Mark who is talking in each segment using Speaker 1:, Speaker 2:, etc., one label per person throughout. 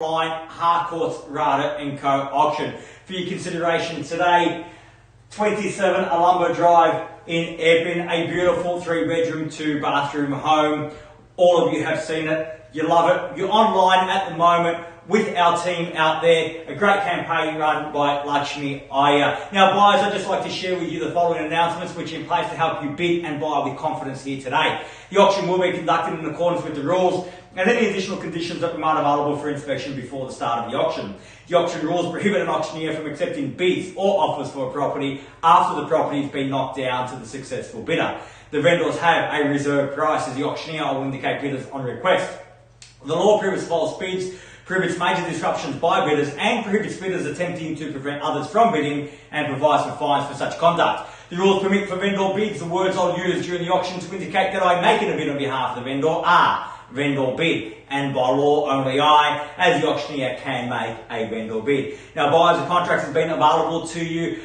Speaker 1: Line Harcourt's Rada & Co auction. For your consideration today, 27 Alhambra Drive in EPPING, a beautiful 3-bedroom, 2-bathroom home. All of you have seen it, you love it. You're online at the moment with our team out there. A great campaign run by Lakshmi, Iyer. Now buyers, I'd just like to share with you the following announcements which are in place to help you bid and buy with confidence here today. The auction will be conducted in accordance with the rules and any additional conditions that remain available for inspection before the start of the auction. The auction rules prohibit an auctioneer from accepting bids or offers for a property after the property has been knocked down to the successful bidder. The vendors have a reserve price as the auctioneer will indicate bidders on request. The law prohibits false bids, prohibits major disruptions by bidders and prohibits bidders attempting to prevent others from bidding and provides for fines for such conduct. The rules permit for vendor bids. The words I'll use during the auction to indicate that I'm making a bid on behalf of the vendor are vendor bid, and by law only I, as the auctioneer, can make a vendor bid. Now buyers, the contracts have been available to you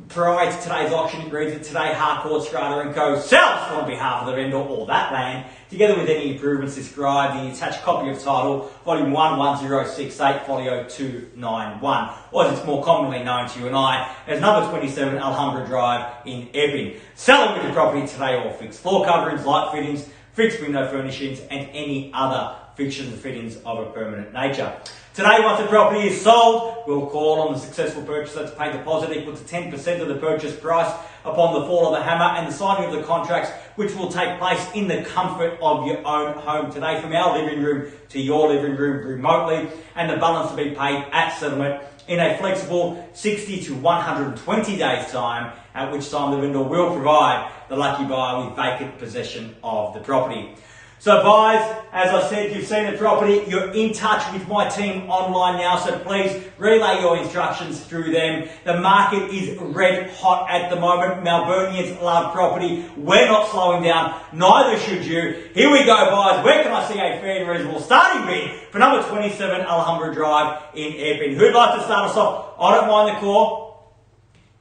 Speaker 1: prior to today's auction. It reads that today Harcourt's Rada & Co sells on behalf of the vendor or that land, together with any improvements described in the attached copy of title, volume 11068, folio 291, or as it's more commonly known to you and I, as number 27 Alhambra Drive in EPPING. Selling with the property today all fixed floor coverings, light fittings, fixed window furnishings and any other fixtures and fittings of a permanent nature. Today, once the property is sold, we'll call on the successful purchaser to pay a deposit equal to 10% of the purchase price upon the fall of the hammer and the signing of the contracts, which will take place in the comfort of your own home today, from our living room to your living room remotely, and the balance to be paid at settlement in a flexible 60 to 120 days time, at which time the vendor will provide the lucky buyer with vacant possession of the property. So buyers, as I said, you've seen the property, you're in touch with my team online now, so please relay your instructions through them. The market is red hot at the moment. Melburnians love property. We're not slowing down, neither should you. Here we go, buyers. Where can I see a fair and reasonable starting bid for number 27 Alhambra Drive in EPPING? Who'd like to start us off? I don't mind the call.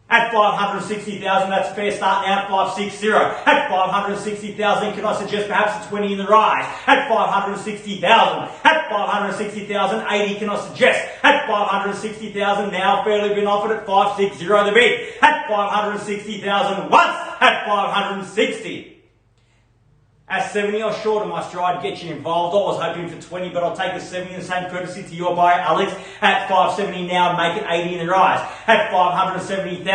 Speaker 1: At 560,000, that's a fair start now, 560. At 560,000, can I suggest perhaps a 20 in the rise? At 560,000. At 560,000, 80 can I suggest? At 560,000, now fairly been offered at 560 the bid. At 560,000 once, at 560. At 70, I was short of my stride, get you involved. I was hoping for 20, but I'll take the 70 and the same courtesy to your buyer, Alex. At 570 now, make it 80 in the rise. At 570,000.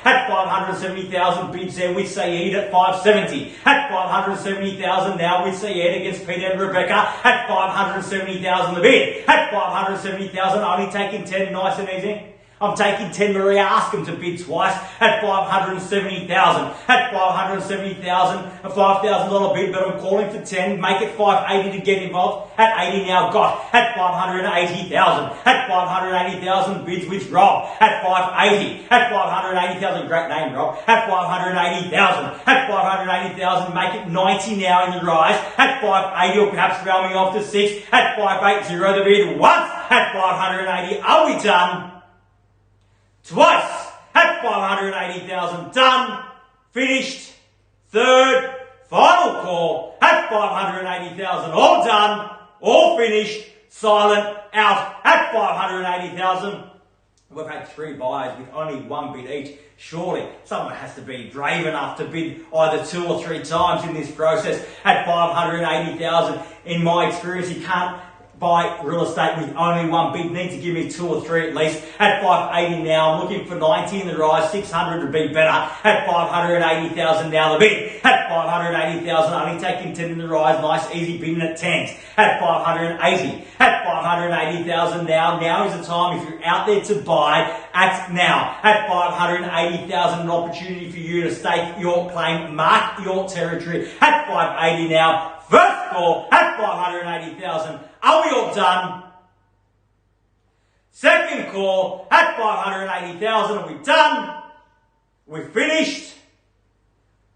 Speaker 1: At 570,000, bids there with Sayed at 570. At 570,000 now with Sayed against Peter and Rebecca. At 570,000 the bid. At 570,000, only taking 10, nice and easy. I'm taking 10, Maria, ask them to bid twice. At 570,000. At 570,000, a $5,000 bid, but I'm calling for 10. Make it 580 to get involved. At 80 now got. At 580,000. At 580,000, bids with Rob. At 580. At 580,000, great name, Rob. At 580,000. At 580,000, make it 90 now in the rise. At 580, or perhaps rounding off to 6. At 580, the bid once. At 580, are we done? Twice, at 580,000, done, finished, third, final call, at 580,000, all done, all finished, silent, out, at 580,000. We've had 3 buyers with only 1 bid each. Surely someone has to be brave enough to bid either 2 or 3 times in this process. At 580,000, in my experience, you can't buy real estate with only 1 bid. Need to give me 2 or 3 at least. At 580 now, I'm looking for 90 in the rise. 600 would be better. At 580,000 now the bid. At 580,000, only taking 10 in the rise. Nice easy bidding at 10s. At 580. At 580,000 now. Now is the time, if you're out there to buy, act now. At 580,000, an opportunity for you to stake your claim, mark your territory. At 580 now. First call at 580,000. Are we all done? Second call at 580,000. Are we done? We're finished.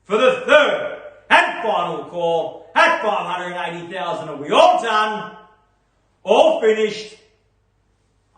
Speaker 1: For the third and final call at 580,000. Are we all done? All finished?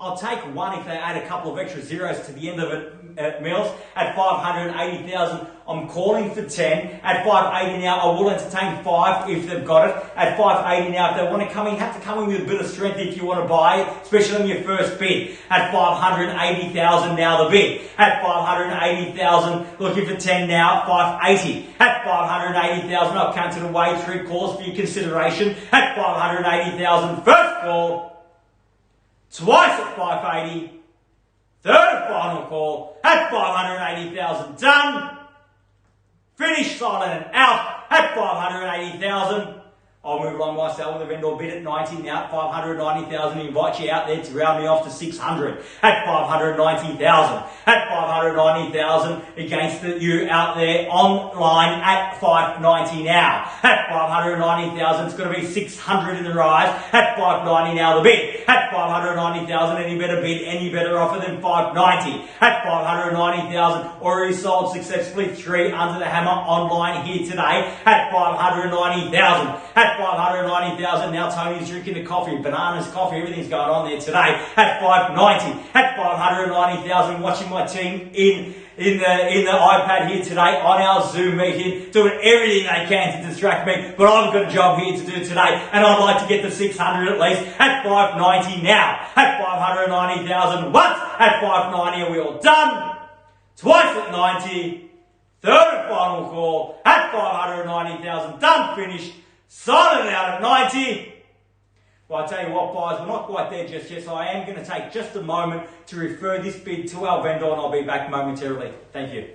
Speaker 1: I'll take one if they add a couple of extra zeros to the end of it, Mills. At 580,000, I'm calling for 10. At 580 now, I will entertain 5 if they've got it. At 580 now, if they want to come in, have to come in with a bit of strength if you want to buy it, especially on your first bid. At 580,000 now the bid. At 580,000, looking for 10 now, 580. At 580,000, I've counted away 3 calls for your consideration. At 580,000, first call. Twice at 580. Third and final call at 580,000. Done. Finish, silent and out at 580,000. I'll move along myself with a vendor bid at 90 now at 590,000. Invite you out there to round me off to 600 at 590,000. At 590,000 against you out there online at 590 now. At 590,000, it's going to be 600 in the rise. At 590 now the bid. At 590,000, any better bid, any better offer than 590. At 590,000, already sold successfully 3 under the hammer online here today. At 590,000. At 590,000, now Tony's drinking the coffee, bananas, coffee, everything's going on there today. At 590, at 590,000, watching my team in the iPad here today on our Zoom meeting, doing everything they can to distract me, but I've got a job here to do today, and I'd like to get to 600 at least. At 590 now, at 590,000 once, at 590 are we all done? Twice at 90, third and final call, at 590,000, done, finished. Silent out at 90. Well, I tell you what, guys, we're not quite there just yet, so I am going to take just a moment to refer this bid to our vendor, and I'll be back momentarily. Thank you.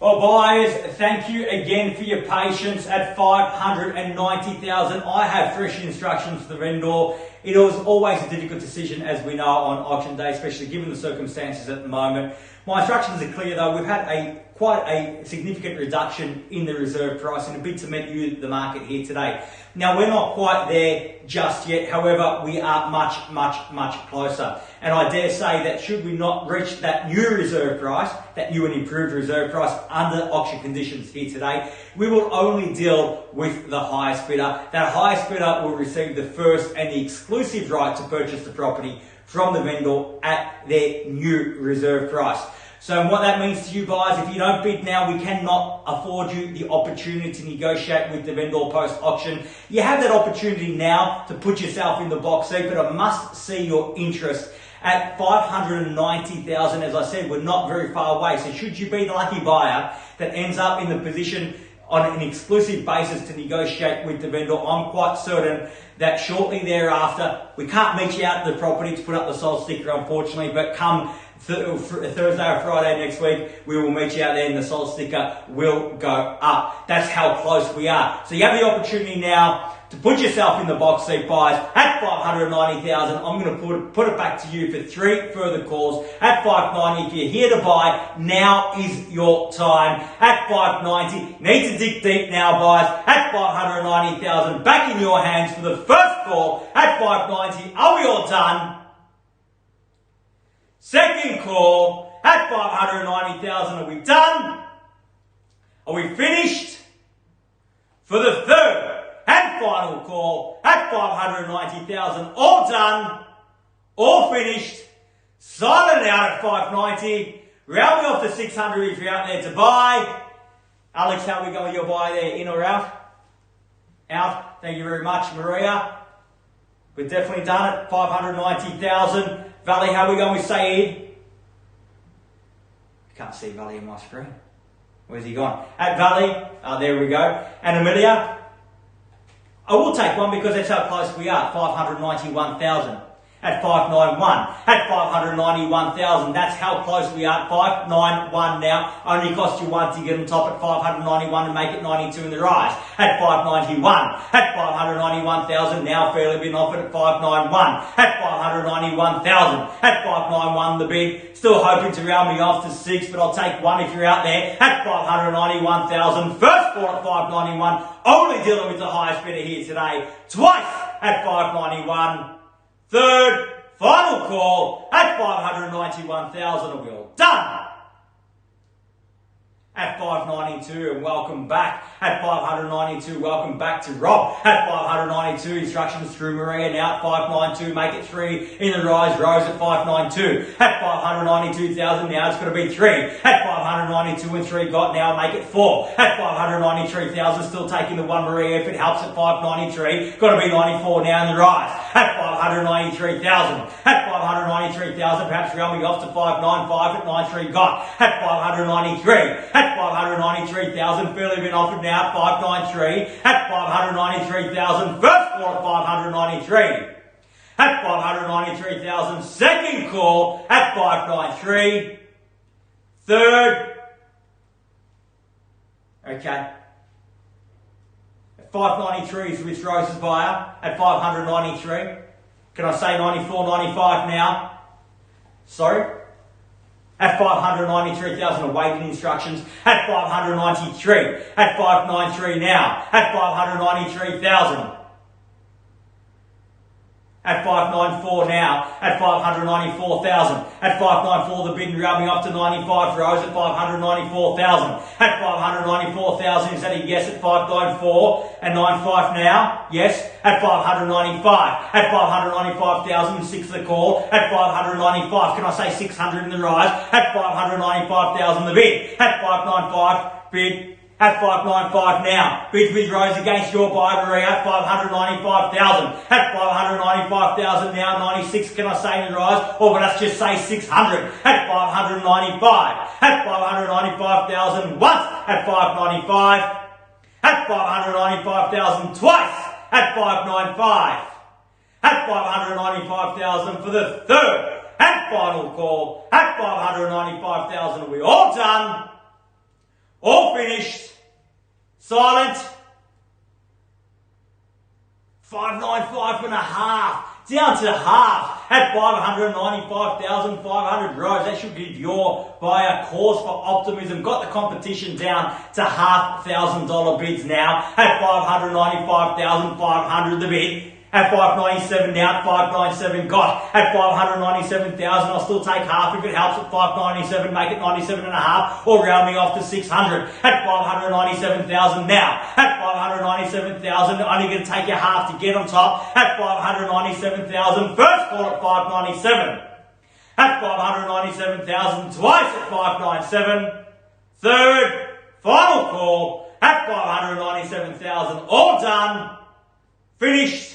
Speaker 1: Well, buyers, thank you again for your patience at 590,000. I have fresh instructions to the vendor. It was always a difficult decision, as we know, on auction day, especially given the circumstances at the moment. My instructions are clear though. We've had quite a significant reduction in the reserve price in a bid to meet you, the market here today. Now, we're not quite there just yet. However, we are much closer. And I dare say that should we not reach that new reserve price, that new and improved reserve price under auction conditions here today, we will only deal with the highest bidder. That highest bidder will receive the first and the exclusive right to purchase the property from the vendor at their new reserve price. So what that means to you buyers, if you don't bid now, we cannot afford you the opportunity to negotiate with the vendor post-auction. You have that opportunity now to put yourself in the box seat, but I must see your interest. At 590,000, as I said, we're not very far away. So should you be the lucky buyer that ends up in the position on an exclusive basis to negotiate with the vendor, I'm quite certain that shortly thereafter, we can't meet you out at the property to put up the sold sticker, unfortunately, but come Thursday or Friday next week, we will meet you out there and the sold sticker will go up. That's how close we are. So you have the opportunity now to put yourself in the box seat, buyers, at 590,000. I'm going to put it back to you for 3 further calls at 590. If you're here to buy, now is your time. At 590, need to dig deep now, buyers, at 590,000. Back in your hands for the first call at 590. Are we all done? Second call at 590,000. Are we done? Are we finished? For the third and final call at 590,000. All done, all finished, silent out at 590. Rounding off to 600 if you're out there to buy. Alex, how are we going with your buy there? In or out? Out. Thank you very much, Maria. We're definitely done at 590,000. Valley, how are we going with Saeed? Can't see Valley on my screen. Where's he gone? At Valley, there we go. And Amelia, I will take one because that's how close we are. 591,000 at 591. At 591,000, that's how close we are. 591 now. Only cost you one to get on top at 591 and make it 92 in the rise. At 591. At 591,000, now fairly been offered at 591. At 591,000. At 591 the bid. Still hoping to round me off to 6, but I'll take one if you're out there. At 591,000. First call at 591. Only dealing with the highest bidder here today. Twice at 591. Third, final call at 591,000. Are we all done? At 592, and welcome back. At 592, welcome back to Rob. At 592, instructions through Maria now at 592, make it 3 in the rise, Rose at 592. At 592,000, now it's going to be 3. At 592 and 3 got, now make it 4. At 593,000, still taking the 1 Maria if it helps at 593. Got to be 94 now in the rise. At 593,000. At 593,000, perhaps rounding off to 595 at 93 got. At 593. At 593,000, fairly been offered now at 593. At 593,000, first call at 593. At 593,000, second call at 593. Third. Okay. At 593 is with Rose's buyer. At 593. Can I say 94, 95 now? Sorry? At 593,000, awaiting instructions. At 593. At 593 now. At 593,000. At 594 now. At 594,000. At 594 the bid and rounding up to 95 for Rose at 594,000. At 594,000 is that a yes at 594 and 95 now? Yes. At 595. At 595,000, 6 the call. At 595. Can I say 600 in the rise? At 595,000 the bid. At 595 bid. At 595 now. Bids with Rose against your buyer, Maria, at 595,000. At 595,000 now, 96, can I say in the rise? Or let's just say 600. At 595. At 595,000 once. At 595. At 595,000 twice. At 595. At 595,000 for the third and final call. At 595,000. Are we all done? All finished. Silent. 595 and a half. Down to half at 595,500 rows. That should give your buyer cause for optimism. Got the competition down to $1,000 bids now at 595,500 the bid. At 597 now, at 597 got. At 597,000, I'll still take half if it helps at 597, make it 97 and a half, or round me off to 600. At 597,000 now. At 597,000, only going to take you half to get on top. At 597,000, first call at 597. At 597,000, twice at 597. Third, final call at 597,000, all done, finished.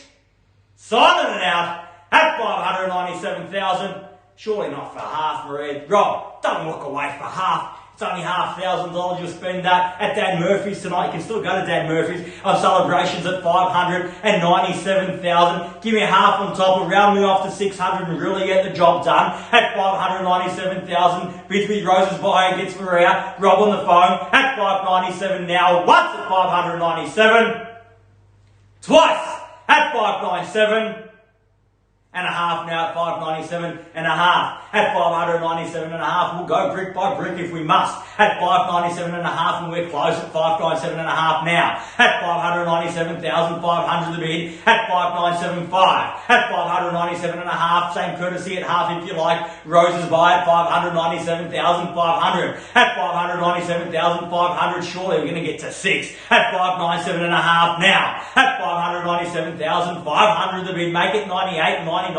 Speaker 1: Silent and out at 597,000. Surely not for half, Maria. Rob, don't walk away for half. It's only $1,000 you'll spend that at Dan Murphy's tonight. You can still go to Dan Murphy's on celebrations at 597,000. Give me half on top, round me off to 600 and really get the job done at 597,000. Bids with Roses by against Maria. Rob on the phone at 597 now. Once at 597. Twice at 597 and a half now at 597 and a half. At 597 and a half, we'll go brick by brick if we must. At 597 and a half, and we're close at 597 and a half now. At 597,500 the bid. At 597.5. At 597 and a half, same courtesy at half if you like. Roses by at 597,500. At 597,500, surely we're going to get to 6. At 597 and a half now. At 597,500 the bid. Make it 98, 99 or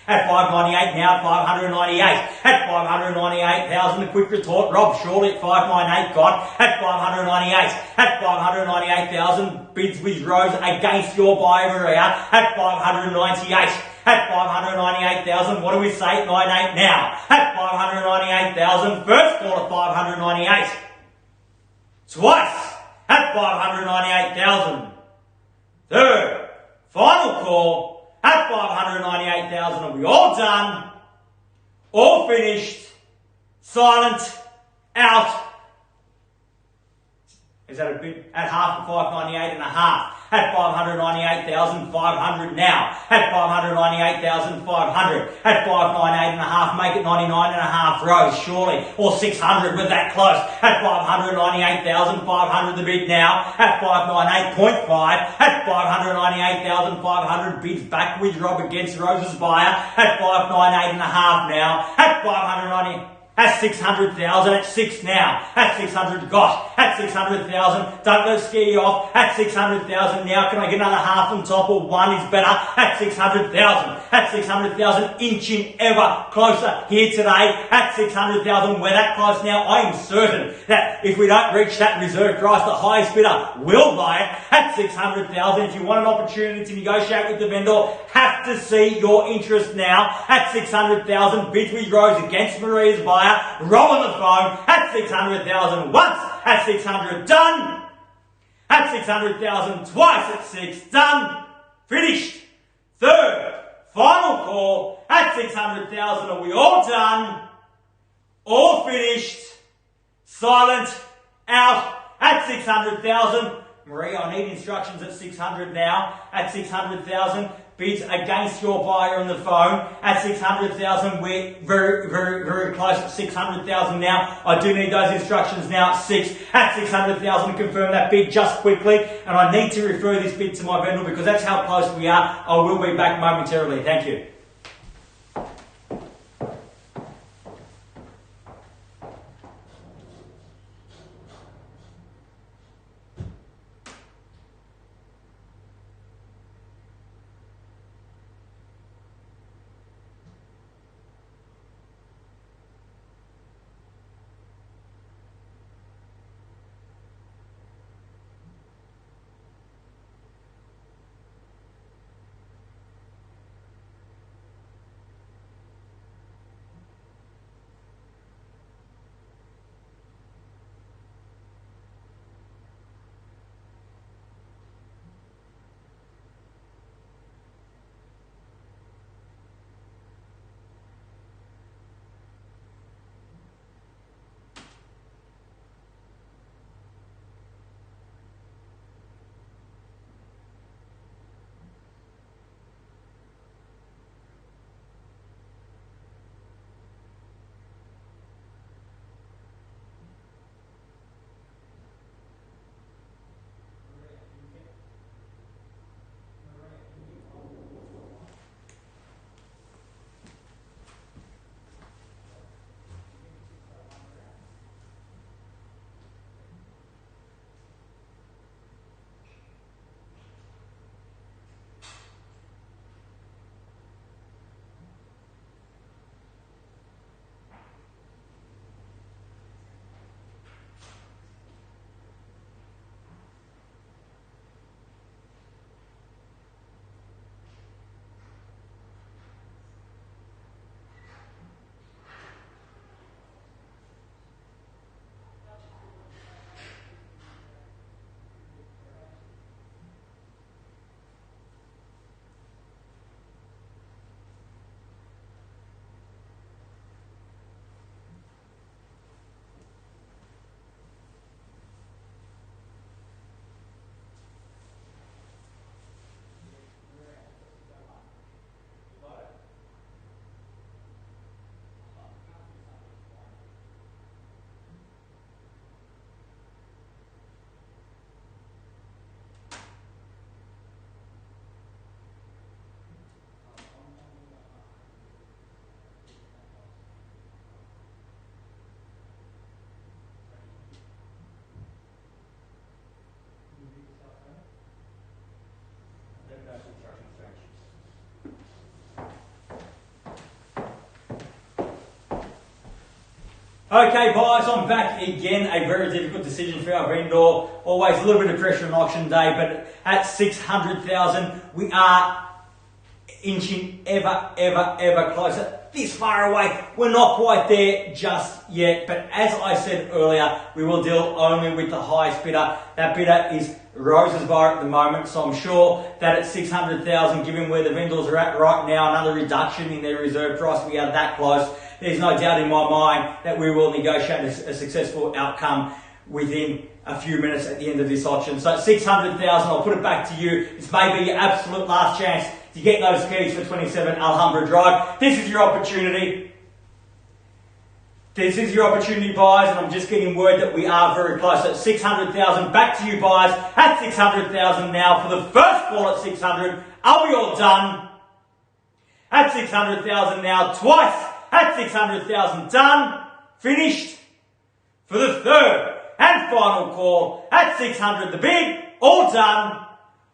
Speaker 1: at 598 now at 598. At 598,000 the quick retort. Rob surely at 598 got. At 598. At 598,000 bids with Rose against your buyer Maria. At 598. At 598,000, what do we say? 98 now. At 598,000, first call at 598. Twice at 598,000. Third, final call at 598,000. Are we all done? All finished? Silent? Out? Is that a bit? At half of 598 and a half. At 598,500 now. At 598,500. At 598 and a half, make it 99 and a half rows, surely. Or 600, we're that close. At 598,500 the bid now. At 598.5. At 598,500 bids back with Rob against Rose's buyer. At 598 and a half now. At 590. At 600,000, at 6 now. At 600 got. At 600,000, don't let it scare you off. At 600,000 now, can I get another half on top or one is better? At 600,000. At 600,000, inching ever closer here today. At 600,000, we're that close now. I am certain that if we don't reach that reserve price, the highest bidder will buy it. At 600,000, if you want an opportunity to negotiate with the vendor, have to see your interest now. At 600,000, bids with Rose against Maria's buyer. Roll on the phone at 600,000 once, at 600 done, at 600,000 twice, at 6 done, finished. Third, final call at 600,000. Are we all done? All finished? Silent? Out at 600,000. Maria, I need instructions at 600 now. At 600,000. Bids against your buyer on the phone. At 600,000, we're very close at 600,000 now. I do need those instructions now at 6. At 600,000, confirm that bid just quickly. And I need to refer this bid to my vendor because that's how close we are. I will be back momentarily. Thank you. Okay, guys, I'm back again. A very difficult decision for our vendor. Always a little bit of pressure on auction day, but at 600,000, we are inching ever closer. This far away. We're not quite there just yet, but as I said earlier, we will deal only with the highest bidder. That bidder is Rose's Bar at the moment, so I'm sure that at 600,000, given where the vendors are at right now, another reduction in their reserve price, we are that close. There's no doubt in my mind that we will negotiate a successful outcome within a few minutes at the end of this auction. So 600,000, I'll put it back to you. This may be your absolute last chance to get those keys for 27 Alhambra Drive. This is your opportunity. This is your opportunity, buyers, and I'm just getting word that we are very close. At 600,000, back to you, buyers. At 600,000 now for the first call at 600. Are we all done? At 600,000 now, twice. At 600,000, done. Finished. For the third and final call at 600, the bid, all done,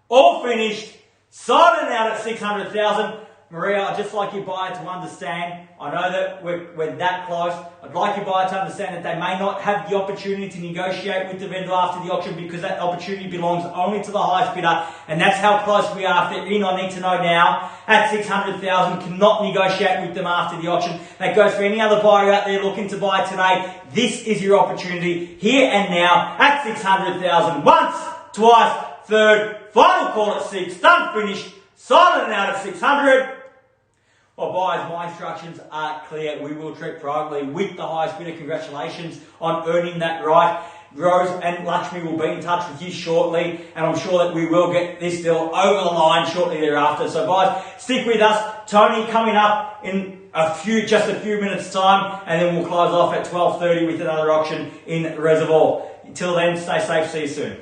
Speaker 1: all finished, silent out at 600,000. Maria, I'd just like your buyer to understand, I know that we're that close, I'd like your buyer to understand that they may not have the opportunity to negotiate with the vendor after the auction because that opportunity belongs only to the highest bidder, and that's how close we are. If they're in, I need to know now. At 600,000, cannot negotiate with them after the auction. That goes for any other buyer out there looking to buy today. This is your opportunity here and now at 600,000. Once, twice, third, final call at 6, done, finished, silent out at 600. Well, buyers, my instructions are clear. We will treat privately with the highest bidder. Congratulations on earning that right. Rose and Lakshmi will be in touch with you shortly, and I'm sure that we will get this deal over the line shortly thereafter. So, guys, stick with us. Tony coming up in just a few minutes' time, and then we'll close off at 12:30 with another auction in Reservoir. Until then, stay safe. See you soon.